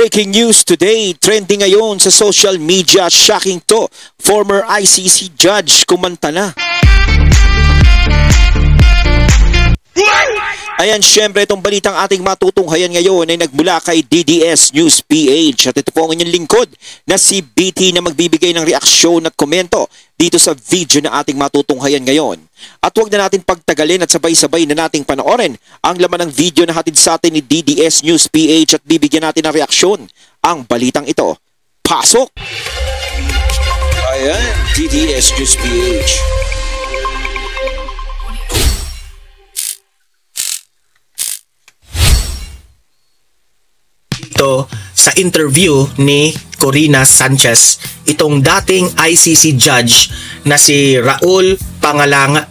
Breaking news today, trending ngayon sa social media, shocking to. Former ICC judge kumanta na. Ayan, syempre itong balitang ating matutunghayan ngayon ay nagmula kay DDS News PH. At ito po ang inyong lingkod na si BT na magbibigay ng reaksyon at komento dito sa video na ating matutunghayan ngayon. At huwag na natin pagtagalin at sabay-sabay na nating panoorin ang laman ng video na hatid sa atin ni DDS News PH at bibigyan natin ng reaksyon ang balitang ito. Pasok! Ayan, DDS News PH. Ito sa interview ni Corina Sanchez, itong dating ICC judge na si Raul Pangalangan.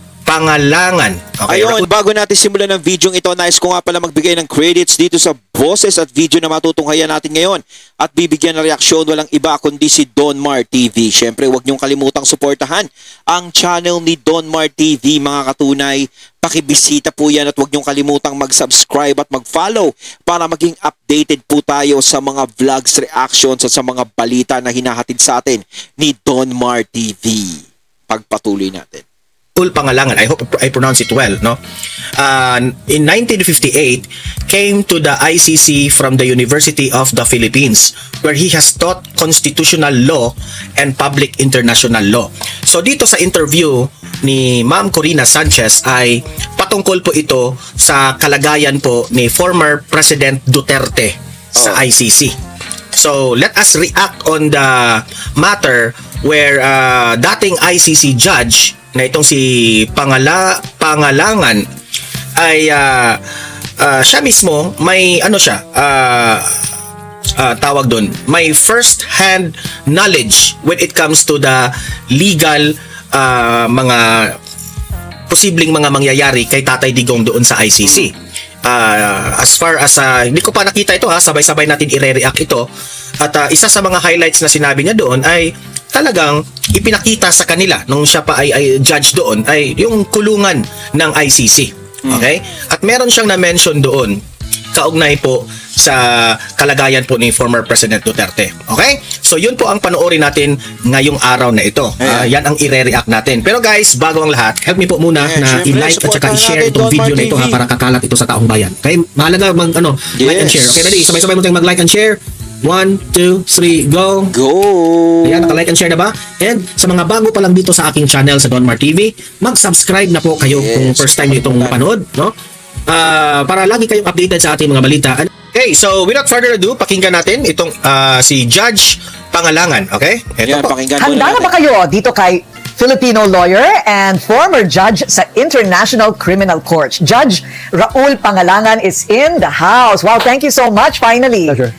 Okay, ayun, bago natin simulan ng video ito, nais ko nga pala magbigay ng credits dito sa boses at video na matutunghayan natin ngayon at bibigyan ng reaksyon walang iba kundi si Don Mar TV. Syempre, huwag niyong kalimutang suportahan ang channel ni Don Mar TV, mga katunay. Pakibisita po yan at huwag niyong kalimutang mag-subscribe at mag-follow para maging updated po tayo sa mga vlogs, reactions at sa mga balita na hinahatid sa atin ni Don Mar TV. Pagpatuloy natin. Pangalangan, I hope I pronounce it well, no? In 1958, came to the ICC from the University of the Philippines, where he has taught constitutional law and public international law. So dito sa interview ni Ma'am Corina Sanchez ay patungkol po ito sa kalagayan po ni former President Duterte sa ICC. So let us react on the matter where dating ICC judge na itong si Pangalangan ay siya mismo may ano siya tawag doon, may first hand knowledge when it comes to the legal mga posibleng mga mangyayari kay Tatay Digong doon sa ICC. As far as hindi ko pa nakita ito, sabay-sabay natin i-react ito. At isa sa mga highlights na sinabi niya doon ay talagang ipinakita sa kanila nung siya pa ay judge doon ay yung kulungan ng ICC. Okay? At meron siyang na-mention doon kaugnay po sa kalagayan po ni former President Duterte. Okay? So yun po ang panoorin natin ngayong araw na ito. Yan ang i-react natin. Pero guys, bago ang lahat, help me po muna na i-like at saka i-share itong video na ito para kakalat ito sa taong bayan. Okay? Mahalaga like and share. Okay, ready? Sabay-sabay mo tayong mag-like and share. 1, 2, 3, go! Go! Ayan, naka-like and share na ba? And sa mga bago pa lang dito sa aking channel sa Don Mar TV, mag-subscribe na po kayo kung first time nyo itong panood, no? Para lagi kayong updated sa ating mga balita. Okay, so without further ado, pakinggan natin itong si Judge Pangalangan, okay? Ito po. Handa na ba kayo dito kay Filipino lawyer and former judge sa International Criminal Court? Judge Raul Pangalangan is in the house. Wow, thank you so much, finally. Pleasure.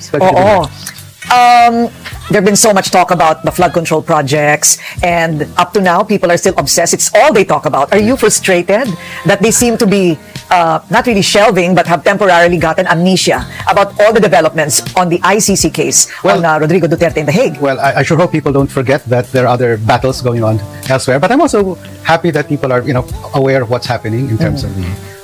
There have been so much talk about the flood control projects, and up to now, people are still obsessed. It's all they talk about. Are you frustrated that they seem to be not really shelving, but have temporarily gotten amnesia about all the developments on the ICC case on Rodrigo Duterte in The Hague? Well, I sure hope people don't forget that there are other battles going on elsewhere. But I'm also happy that people are, aware of what's happening in terms of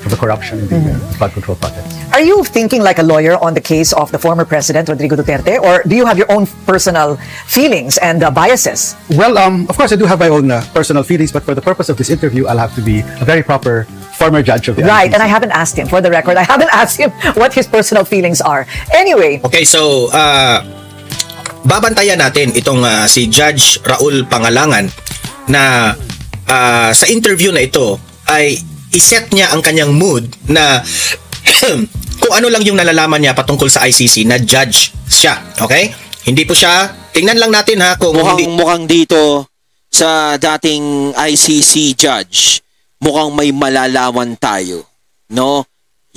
the corruption in the flood control projects. Are you thinking like a lawyer on the case of the former president, Rodrigo Duterte, or do you have your own personal feelings and biases? Well, of course, I do have my own personal feelings, but for the purpose of this interview, I'll have to be a very proper former judge of the Right, ICC. and I haven't asked him, for the record, I haven't asked him what his personal feelings are. Anyway. Okay, so, babantayan natin itong si Judge Raul Pangalangan na sa interview na ito ay iset niya ang kanyang mood na kung ano lang yung nalalaman niya patungkol sa ICC na judge siya. Okay? Hindi po siya, tingnan lang natin kung mukhang dito sa dating ICC judge, mukhang may malalaman tayo. No?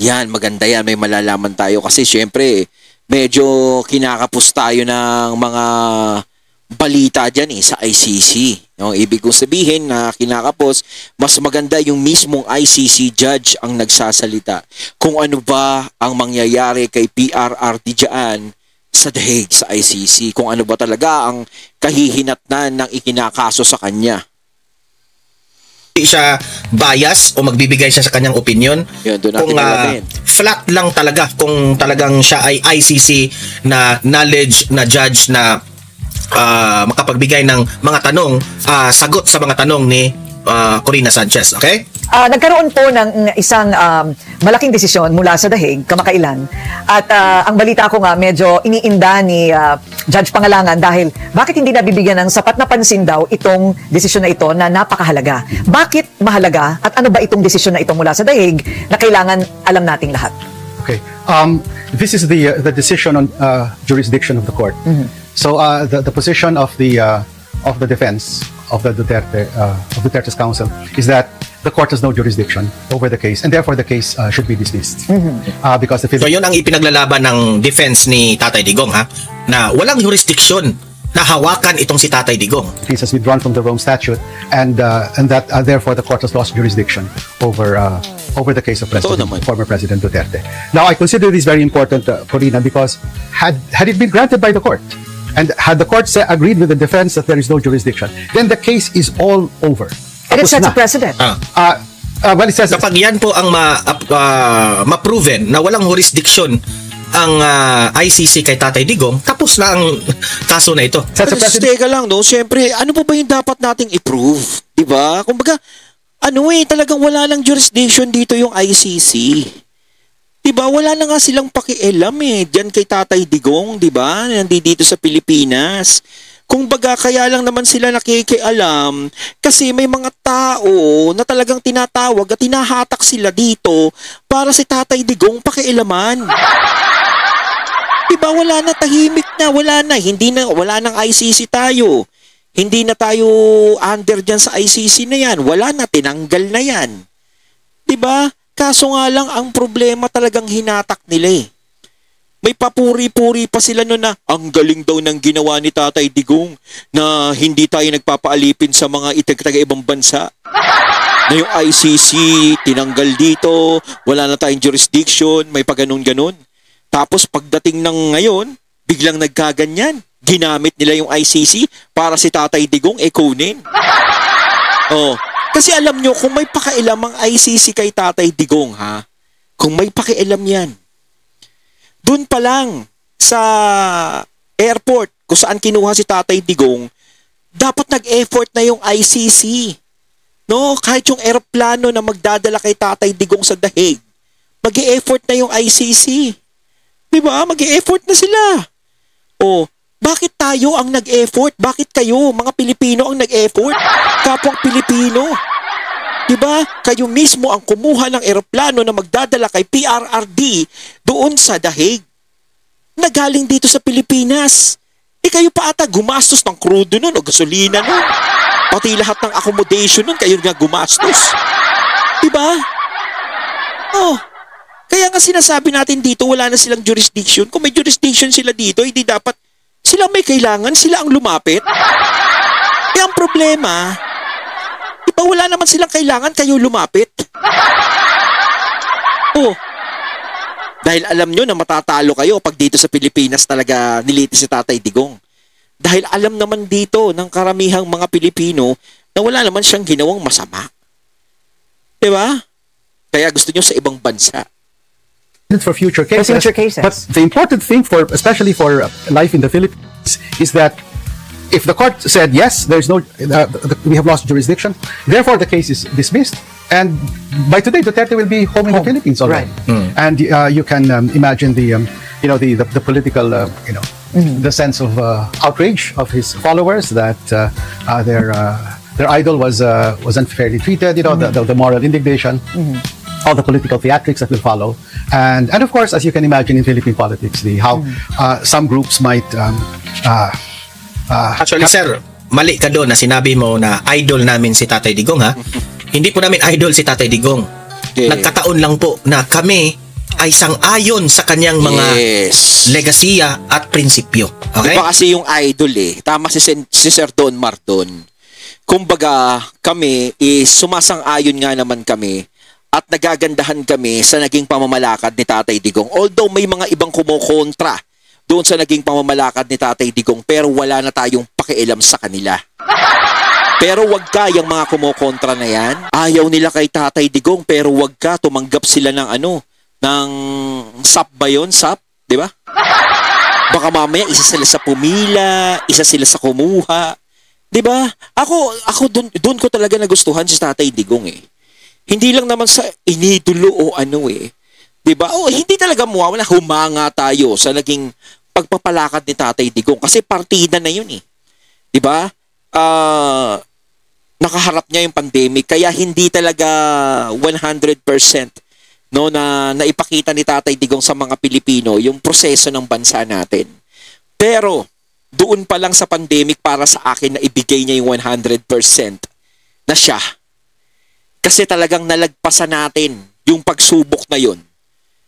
Yan, maganda yan, may malalaman tayo kasi syempre medyo kinakapos tayo ng mga balita dyan sa ICC. No? Ibig kong sabihin na kinakapos, mas maganda yung mismong ICC judge ang nagsasalita kung ano ba ang mangyayari kay PRRD dyan sa The Hague, sa ICC. Kung ano ba talaga ang kahihinatnan ng ikinakaso sa kanya. Siya bias o magbibigay siya sa kanyang opinion. Yun, doon natin kung flat lang talaga kung talagang siya ay ICC na knowledge na judge na makapagbigay ng mga tanong, sagot sa mga tanong ni Corina Sanchez. Okay? Nagkaroon po ng isang malaking desisyon mula sa The Hague kamakailan. At ang balita ko nga medyo iniinda ni Judge Pangalangan dahil bakit hindi nabibigyan ng sapat na pansin daw itong desisyon na ito na napakahalaga. Bakit mahalaga at ano ba itong desisyon na ito mula sa The Hague na kailangan alam nating lahat? Okay. This is the decision on jurisdiction of the court. So the position of the defense of the Duterte's counsel is that the court has no jurisdiction over the case, and therefore the case should be dismissed. Because So yun ang ipinaglalaban ng defense ni Tatay Digong, ha? Na walang jurisdiction na hawakan itong si Tatay Digong. case has withdrawn from the Rome Statute, and that therefore the court has lost jurisdiction over the case of former President Duterte. Now, I consider this very important, Corina, because had it been granted by the court, and had the court agreed with the defense that there is no jurisdiction, then the case is all over. And it sets a precedent. Well, it says Kapag yan po ang ma-proven na walang jurisdiction ang ICC kay Tatay Digong, tapos na ang kaso na ito. Pero teka lang, no? Siyempre, ano pa ba yung dapat nating i-prove? Diba? Kumbaga, talagang wala lang jurisdiction dito yung ICC. Diba? Wala na nga silang pakialam diyan kay Tatay Digong, diba? Nandito sa Pilipinas. Kumbaga, kaya lang naman sila nakikialam kasi may mga tao na talagang tinatawag at tinahatak sila dito para si Tatay Digong pakialaman. Diba, wala na, tahimik na, wala nang ICC tayo. Hindi na tayo under dyan sa ICC na yan. Wala na, tinanggal na yan. Diba? Kaso nga lang, ang problema talagang hinatak nila May papuri-puri pa sila noon na ang galing daw ng ginawa ni Tatay Digong na hindi tayo nagpapaalipin sa mga taga-ibang bansa. Na yung ICC, tinanggal dito, wala na tayong jurisdiction, may paganon-ganon. Tapos pagdating ng ngayon, biglang nagkaganyan. Ginamit nila yung ICC para si Tatay Digong kunin. Kasi alam nyo, kung may pakialam ang ICC kay Tatay Digong, kung may pakialam yan, doon pa lang sa airport kung saan kinuha si Tatay Digong, dapat nag-effort na yung ICC. No? Kahit yung aeroplano na magdadala kay Tatay Digong sa The Hague, mag-e-effort na yung ICC. Diba? Mag-e-effort na sila. Bakit tayo ang nag-effort? Bakit kayo, mga Pilipino, ang nag-effort? Kapwang Pilipino. Diba? Kayo mismo ang kumuha ng eroplano na magdadala kay PRRD doon sa The Hague. Nagaling dito sa Pilipinas. Kayo pa ata gumastos ng crudo nun o gasolina nun. Pati lahat ng accommodation nun, kayo nga gumastos. Diba? Kaya nga sinasabi natin dito, wala na silang jurisdiction. Kung may jurisdiction sila dito, hindi dapat sila may kailangan, sila ang lumapit. Ang problema, diba wala naman silang kailangan, kayo lumapit? Dahil alam nyo na matatalo kayo pag dito sa Pilipinas talaga nilitis si Tatay Digong. Dahil alam naman dito ng karamihang mga Pilipino na wala naman siyang ginawang masama. Diba? Kaya gusto nyo sa ibang bansa. For future cases. But the important thing especially for life in the Philippines is that if the court said yes, there's no, we have lost jurisdiction, therefore the case is dismissed, and by today Duterte will be home in the Philippines already. Right. And you can imagine the political, the sense of outrage of his followers that their idol was unfairly treated. The moral indignation. All the political theatrics that will follow, and of course, as you can imagine in Philippine politics, how some groups might. Actually, sir, mali ka doon na sinabi mo na idol namin si Tatay Digong, Hindi po namin idol si Tatay Digong. Nagkataon lang po na kami ay sang-ayon sa kanyang mga legasiya at prinsipyo. Okay? Iba kasi yung idol Tama si Sir Don Marton. Kumbaga, kami sumasang-ayon nga naman kami at nagagandahan kami sa naging pamamalakad ni Tatay Digong. Although may mga ibang kumukontra doon sa naging pamamalakad ni Tatay Digong, pero wala na tayong pakialam sa kanila. Pero wag ka, yung mga kumukontra na yan, ayaw nila kay Tatay Digong, pero wag ka, tumanggap sila ng ng SAP ba yun? SAP? Di ba? Baka mamaya isa sila sa pumila, isa sila sa kumuha. 'Di ba? Ako doon ko talaga nagustuhan si Tatay Digong eh. Hindi lang naman sa inidulo o ano eh. 'Di ba? Hindi talaga mawawala, humanga tayo sa naging pagpapalakad ni Tatay Digong kasi partida na 'yun eh. 'Di ba? Nakaharap niya yung pandemic kaya hindi talaga 100% no na naipakita ni Tatay Digong sa mga Pilipino yung proseso ng bansa natin. Pero doon pa lang sa pandemic para sa akin na ibigay niya yung 100% na siya. Kasi talagang nalagpasan natin yung pagsubok na yun.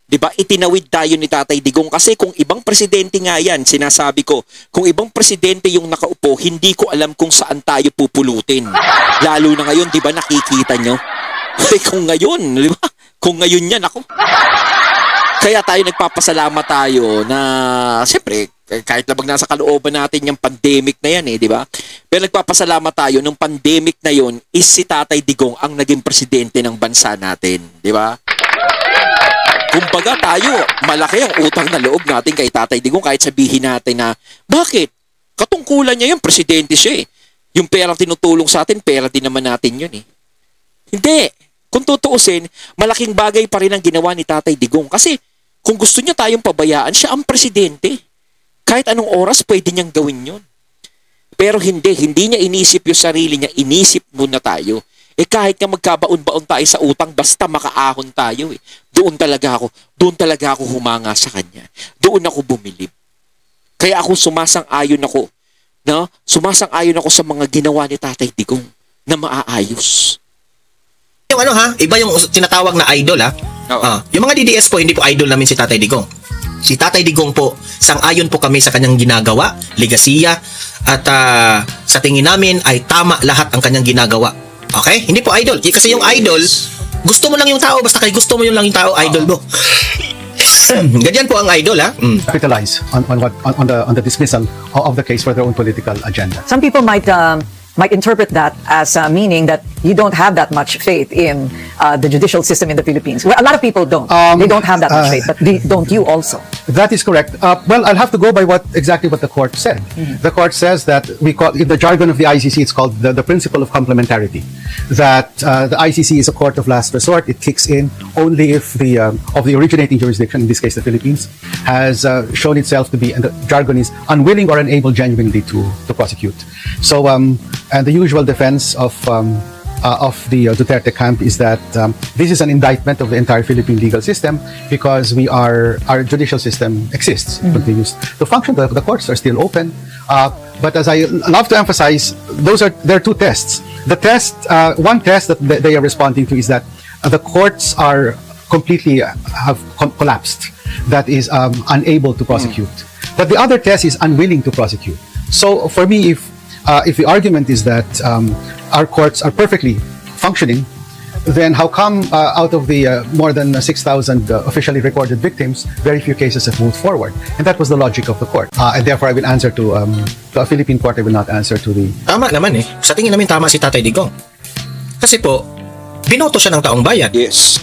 'Di ba? Itinawid tayo ni Tatay Digong kasi kung ibang presidente nga yan, sinasabi ko, kung ibang presidente yung nakaupo, hindi ko alam kung saan tayo pupulutin. Lalo na ngayon, 'di ba, nakikita nyo? Kung ngayon, 'di ba? Kung ngayon yan, ako. Kaya tayo nagpapasalamat tayo na siyempre kahit labag nasa kalooban natin yung pandemic na yan di ba? Pero nagpapasalamat tayo nung pandemic na yon is si Tatay Digong ang naging presidente ng bansa natin, di ba? Kumbaga tayo, malaki ang utang na loob natin kay Tatay Digong kahit sabihin natin na, bakit? Katungkulan niya yung presidente siya eh. Yung pera tinutulong sa atin, pera din naman natin yun eh. Hindi. Kung tutuusin, malaking bagay pa rin ang ginawa ni Tatay Digong kasi kung gusto niya tayong pabayaan, siya ang presidente. Kahit anong oras, pwede niyang gawin yun. Pero hindi niya inisip yung sarili niya, inisip muna tayo. Kahit nga magkabaon-baon tayo sa utang, basta makaahon tayo eh. Doon talaga ako humanga sa kanya. Doon ako bumilib. Kaya ako sumasang-ayon ako sa mga ginawa ni Tatay Digong na maaayos. Yung iba yung tinatawag na idol yung mga DDS po, hindi po idol namin si Tatay Digong. Si Tatay Digong po, sang-ayon po kami sa kanyang ginagawa, legasiya, at sa tingin namin ay tama lahat ang kanyang ginagawa. Okay? Hindi po idol. Kasi yung idol, gusto mo lang yung tao, basta kay gusto mo yun lang yung tao, idol mo. Ganyan po ang idol, Capitalize on the dismissal of the case for their own political agenda. Some people might interpret that as meaning that you don't have that much faith in the judicial system in the Philippines. Well, a lot of people don't. They don't have that much faith, but don't you also? That is correct. Well, I'll have to go by exactly what the court said. The court says that in the jargon of the ICC, it's called the principle of complementarity. That the ICC is a court of last resort. It kicks in only if the originating jurisdiction, in this case the Philippines, has shown itself to be, and the jargon is, unwilling or unable genuinely to prosecute. So, and the usual defense of the Duterte camp is that this is an indictment of the entire Philippine legal system because our judicial system exists, continues to function. The courts are still open, but as I love to emphasize, there are two tests. The test, one test that they are responding to is that the courts are completely have collapsed. That is unable to prosecute. But the other test is unwilling to prosecute. So for me, if the argument is that our courts are perfectly functioning, then how come out of the more than 6,000 officially recorded victims, very few cases have moved forward? And that was the logic of the court. And therefore, I will answer to a Philippine court. I will not answer to the... Tama naman eh. Sa tingin namin tama si Tatay Digong. Kasi po, binoto siya ng taong bayan. Yes.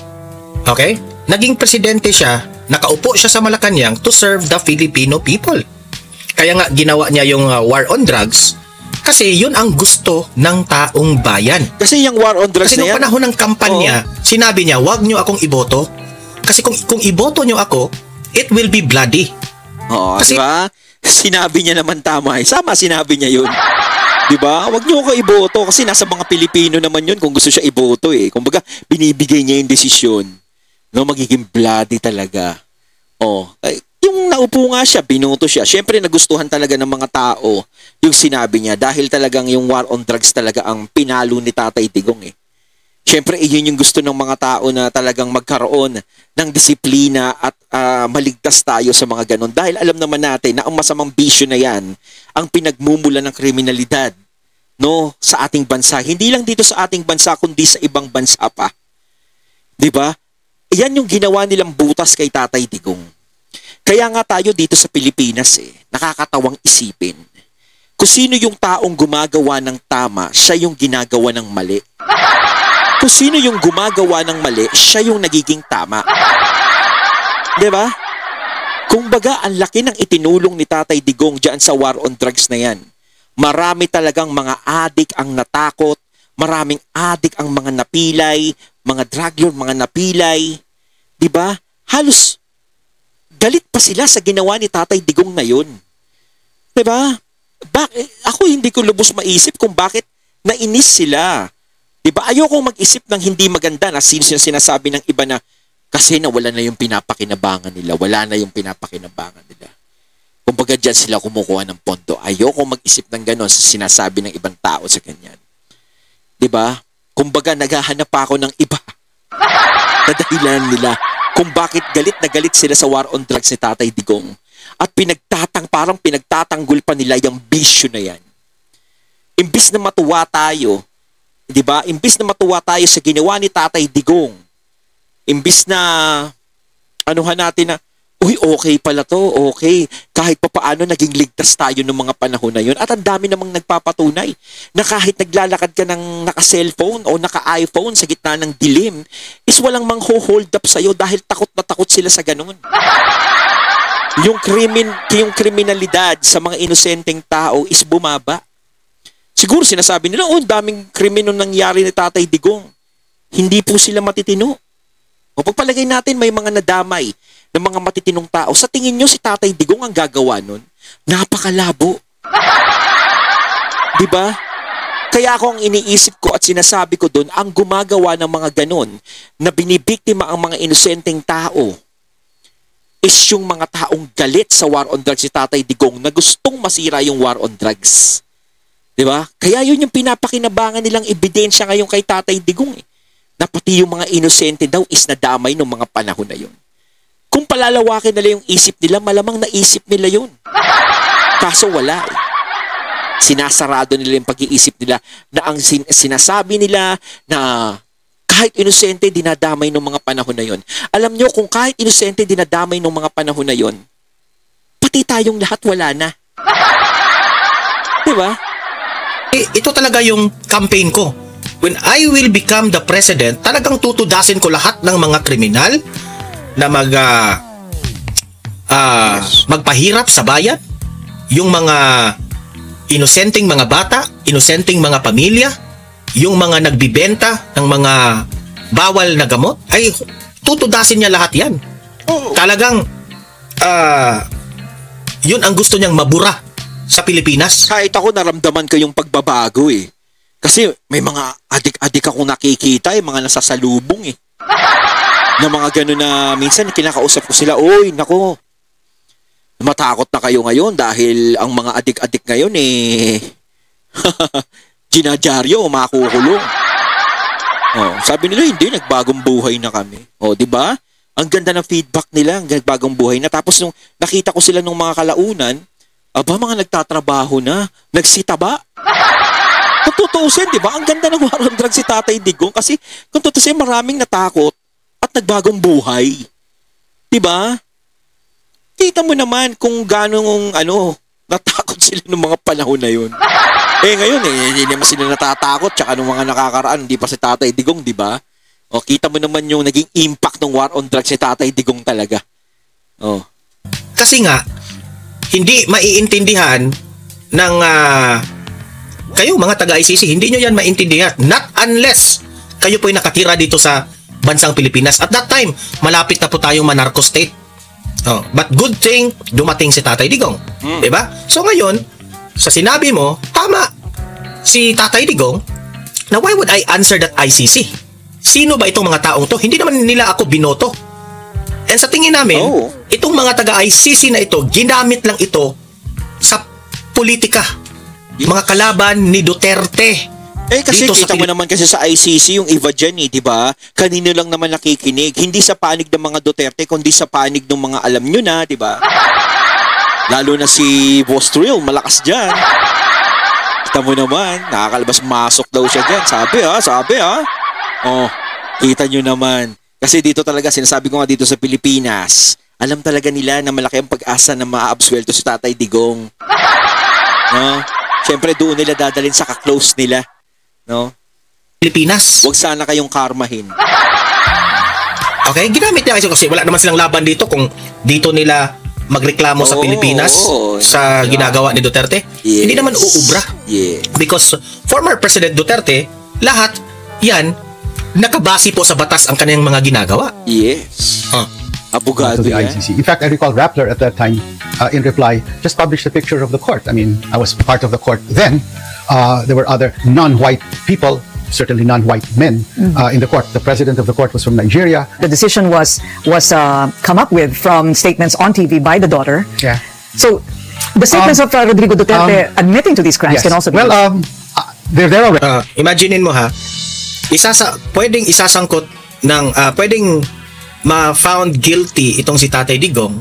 Okay? Naging presidente siya, nakaupo siya sa Malacanang to serve the Filipino people. Kaya nga ginawa niya yung war on drugs kasi yun ang gusto ng taong bayan. Kasi yung war on drugs kasi na yan. Kasi nung panahon ng kampanya, sinabi niya, wag niyo akong iboto. Kasi kung iboto niyo ako, it will be bloody. Oo, kasi, diba? Sinabi niya naman tama. Sama, sinabi niya yun. Diba? Wag niyo ako iboto kasi nasa mga Pilipino naman yun kung gusto siya iboto eh. Kumbaga, binibigay niya yung desisyon. No, magiging bloody talaga. Yung naupo nga siya, binoto siya. Siyempre, nagustuhan talaga ng mga tao yung sinabi niya dahil talagang yung war on drugs talaga ang pinalo ni Tatay Digong eh. Siyempre, yun yung gusto ng mga tao na talagang magkaroon ng disiplina at maligtas tayo sa mga ganon. Dahil alam naman natin na ang masamang bisyo na yan ang pinagmumula ng kriminalidad sa ating bansa. Hindi lang dito sa ating bansa kundi sa ibang bansa pa. Diba? Yan yung ginawa nilang butas kay Tatay Digong. Kaya nga tayo dito sa Pilipinas nakakatawang isipin. Kung sino yung taong gumagawa ng tama, siya yung ginagawa ng mali. Kung sino yung gumagawa ng mali, siya yung nagiging tama. 'Di ba? Kumbaga, ang laki ng itinulong ni Tatay Digong diyan sa war on drugs na 'yan. Marami talagang mga adik ang natakot, maraming adik ang mga napilay, mga drug lord, mga napilay. 'Di ba? Halos galit pa sila sa ginawa ni Tatay Digong na 'yon. 'Di ba? Ako hindi ko lubos maisip kung bakit nainis sila. 'Di ba? Ayokong mag-isip ng hindi maganda na sinasabi ng iba na kasi nawala na yung pinapakinabangan nila. Wala na yung pinapakinabangan nila. Kumbaga dyan sila kumukuha ng pondo. Ayoko mag-isip ng ganon sa sinasabi ng ibang tao sa ganyan. Diba? Kumbaga naghahanap pa ako ng iba na dahilan nila kung bakit galit na galit sila sa war on drugs ni Tatay Digong. At parang pinagtatanggol pa nila yung bisyo na yan. Imbis na matuwa tayo, diba? Imbis na matuwa tayo sa ginawa ni Tatay Digong, imbis na anuhan natin na, uy, okay pala to, okay. Kahit papaano naging ligtas tayo ng mga panahon na yun. At ang dami namang nagpapatunay na kahit naglalakad ka ng naka-cellphone o naka-iPhone sa gitna ng dilim, is walang mang-hold up sa'yo dahil takot na takot sila sa ganun. Yung kriminalidad sa mga inosenteng tao is bumaba. Siguro sinasabi nila, daming krimen nung nangyari ni Tatay Digong. Hindi po sila matitino. O pagpalagay natin may mga nadamay ng mga matitinong tao. Sa tingin nyo si Tatay Digong ang gagawa nun? Napakalabo. Diba? Kaya ako ang iniisip ko at sinasabi ko doon, ang gumagawa ng mga ganon na binibiktima ang mga inosenteng tao is yung mga taong galit sa war on drugs si Tatay Digong na gustong masira yung war on drugs. Diba? Kaya yun yung pinapakinabangan nilang ebidensya ngayon kay Tatay Digong eh. Na pati yung mga inosente daw is nadamay ng mga panahon na yun. Kung palalawakin nila yung isip nila, malamang naisip nila yun. Kaso wala eh. Sinasarado nila yung pag-iisip nila na ang sinasabi nila na kahit inosente dinadamay ng mga panahon na yun. Alam nyo, kung kahit inosente dinadamay ng mga panahon na yun, pati tayong lahat wala na. Diba? Ito talaga yung campaign ko. When I will become the president, talagang tutudasin ko lahat ng mga kriminal na magpahirap sa bayan, yung mga inosenteng mga bata, inosenteng mga pamilya, yung mga nagbibenta ng mga bawal na gamot, ay tutudasin niya lahat yan. Talagang yun ang gusto niyang mabura sa Pilipinas. Kahit ako naramdaman ko yung pagbabago eh. Kasi may mga adik-adik akong nakikita, mga nasasalubong eh. Na mga gano'n na minsan kinakausap ko sila, oy, nako, matakot na kayo ngayon dahil ang mga adik-adik ngayon eh, ginadyaryo, makukulong. Oh, sabi nila, hindi, nagbagong buhay na kami. Oh, di ba? Ang ganda ng feedback nila, ang nagbagong buhay na. Tapos nung nakita ko sila nung mga kalaunan, mga nagtatrabaho na, nagsitaba. Kung tutuusin, di ba? Ang ganda ng war on drugs si Tatay Digong kasi kung tutuusin, maraming natakot at nagbagong buhay. Di ba? Kita mo naman kung gano'ng natakot sila ng mga panahon na yun. Ngayon hindi naman sila natatakot tsaka nung mga nakakaraan, hindi pa si Tatay Digong, di ba? O, kita mo naman yung naging impact ng war on drugs si Tatay Digong talaga. Oh. Kasi nga, hindi maiintindihan ng kayo mga taga-ICC, hindi nyo yan maintindihan. Not unless kayo po'y nakatira dito sa bansang Pilipinas. At that time, malapit na po tayong manarco state. Oh, but good thing, dumating si Tatay Digong. Diba? So ngayon, sa sinabi mo, tama si Tatay Digong, na why would I answer that ICC? Sino ba itong mga taong to? Hindi naman nila ako binoto. And sa tingin namin, itong mga taga-ICC na ito, ginamit lang ito sa politika. Mga kalaban ni Duterte. Kasi kita mo naman kasi sa ICC yung iba dyan di ba? Kanino lang naman nakikinig. Hindi sa panig ng mga Duterte, kundi sa panig ng mga alam nyo na, di ba? Lalo na si Boss Trill, malakas dyan. Kita mo naman, nakakalabas-masok daw siya dyan. Sabi ha. Oh, kita nyo naman. Kasi dito talaga, sinasabi ko nga dito sa Pilipinas, alam talaga nila na malaki ang pag-asa na maaabswelto si Tatay Digong. No? Siyempre doon nila dadalhin sa ka-close nila. No? Pilipinas. Huwag sana kayong karmahin. Okay? Ginamit niya kasi wala naman silang laban dito kung dito nila magreklamo sa Pilipinas sa ginagawa ni Duterte. Yes. Hindi naman uubra. Yeah. Because former President Duterte, lahat yan nakabase po sa batas ang kanyang mga ginagawa. Yes. Abogado to the yan. ICC. In fact, I recall Rappler at that time, in reply, just published a picture of the court. I mean, I was part of the court then. There were other non-white people, certainly non-white men, in the court. The president of the court was from Nigeria. The decision was come up with from statements on TV by the daughter. Yeah. So the statements of Rodrigo Duterte admitting to these crimes Yes. can also be They're there already. Imaginein mo ha, pwedeng isasangkot ng pwedeng ma-found guilty itong si Tatay Digong,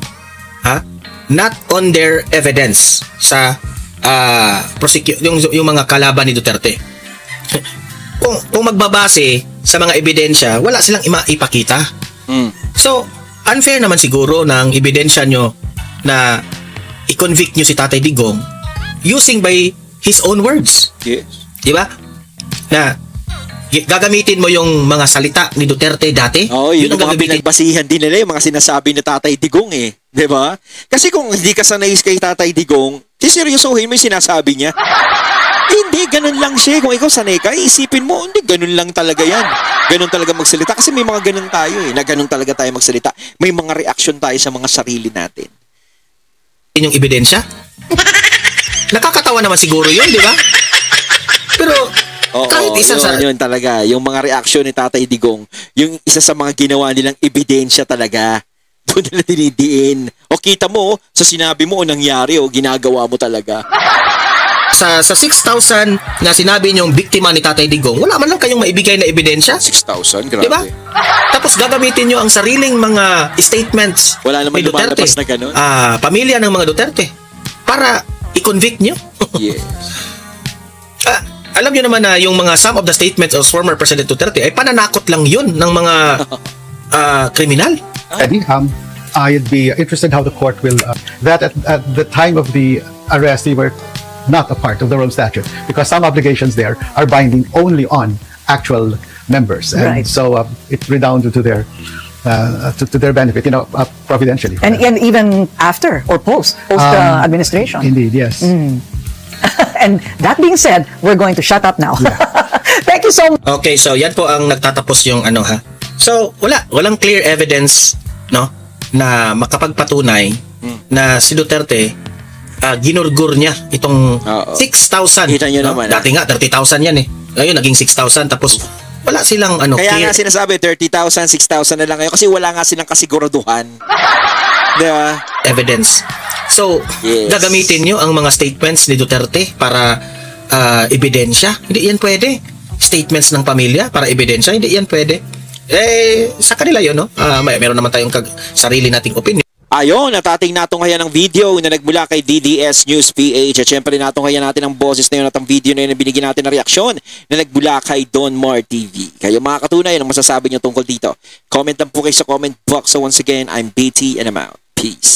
ha? Not on their evidence sa yung mga kalaban ni Duterte. Kung magbabase sa mga ebidensya, wala silang ipakita. So, unfair naman siguro ng ebidensya nyo na i-convict nyo si Tatay Digong using by his own words. Yes. Di ba? Na gagamitin mo yung mga salita ni Duterte dati. Yun ang mga pinagbasihan din nila, yung mga sinasabi ni Tatay Digong eh. Di ba? Kasi kung hindi ka sanay kay Tatay Digong, siseryosohin mo yung sinasabi niya. Hindi, ganun lang siya. Kung ikaw sanay ka, isipin mo, hindi, ganun lang talaga yan. Ganun talaga magsalita. Kasi may mga ganun tayo eh, na ganun talaga tayo magsalita. May mga reaksyon tayo sa mga sarili natin. Yung ebidensya? Nakakatawa naman siguro yun, di ba? Pero, kahit isa yun talaga. Yung mga reaksyon ni Tatay Digong, yung isa sa mga ginawa nilang ebidensya talaga, doon nila dinidiin. O kita mo, sa sinabi mo o nangyari o ginagawa mo talaga. Sa 6,000 na sinabi niyong biktima ni Tatay Digong, wala man lang kayong maibigay na ebidensya. 6,000, grabe. Diba? Tapos gagamitin niyo ang sariling mga statements wala naman ni Duterte, lumalabas na ganun. Pamilya ng mga Duterte, para i-convict niyo. Yes. Alam niyo naman na yung mga some of the statements of former President Duterte ay pananakot lang yun ng mga kriminal. I'd be interested how the court will that at the time of the arrest they were not a part of the Rome Statute because some obligations there are binding only on actual members, and Right. so it redounded to their benefit, providentially. and even after or post administration. Indeed, yes. And that being said, we're going to shut up now. Thank you so much. Okay, so yan po ang nagtatapos yung ano ha. So walang clear evidence na makapagpatunay na si Duterte ginurgur niya itong 6,000. Kita nyo naman, Dati nga 30,000 yan eh. Ngayon naging 6,000 tapos wala silang Kaya clear nga sinasabi 30,000, 6,000 na lang ngayon kasi wala nga silang kasiguraduhan. Diba? evidence. So, Yes. gagamitin nyo ang mga statements ni Duterte para ebidensya. Hindi yan pwede. Statements ng pamilya para ebidensya, hindi yan pwede. Sa kanila yun, no? Meron naman tayong sarili nating opinion. Ayon, at ating natunghayan ng video na nagmula kay DDS News PH. At syempre natunghayan natin ang boses na yun at ang video na yun na binigyan natin ng reaksyon na nagmula kay Don Mar TV. Kayo mga katunay, anong masasabi nyo tungkol dito? Comment lang po kayo sa comment box. So once again, I'm BT and I'm out. Peace.